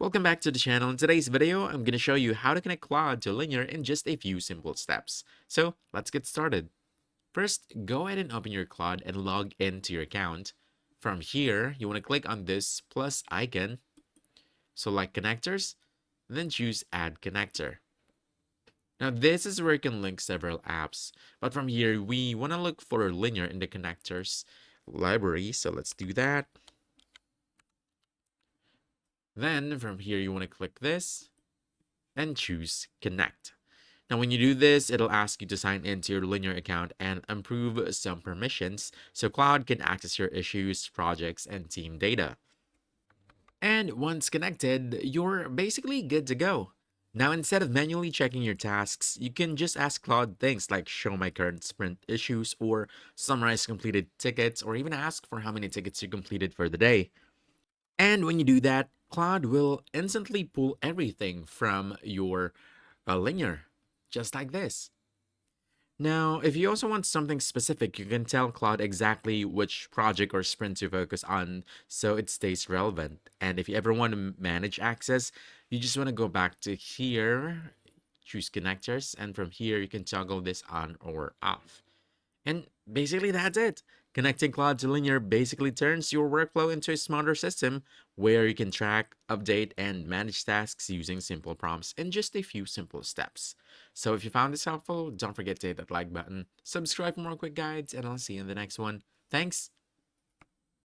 Welcome back to the channel. In today's video, I'm going to show you how to connect Claude to Linear in just a few simple steps. So let's get started. First, go ahead and open your Claude and log into your account. From here, you want to click on this plus icon, select connectors, then choose add connector. Now this is where you can link several apps, but from here, we want to look for Linear in the connectors library. So let's do that. Then from here, you want to click this and choose connect. Now, when you do this, it'll ask you to sign into your Linear account and approve some permissions so Cloud can access your issues, projects, and team data. And once connected, you're basically good to go. Now, instead of manually checking your tasks, you can just ask Claude things like show my current sprint issues or summarize completed tickets or even ask for how many tickets you completed for the day. And when you do that, Claude will instantly pull everything from your Linear, just like this. Now, if you also want something specific, you can tell Claude exactly which project or sprint to focus on so it stays relevant. And if you ever want to manage access, you just want to go back to here, choose connectors, and from here you can toggle this on or off. And basically, that's it. Connecting Cloud to Linear basically turns your workflow into a smarter system where you can track, update, and manage tasks using simple prompts in just a few simple steps. So if you found this helpful, don't forget to hit that like button, subscribe for more quick guides, and I'll see you in the next one. Thanks,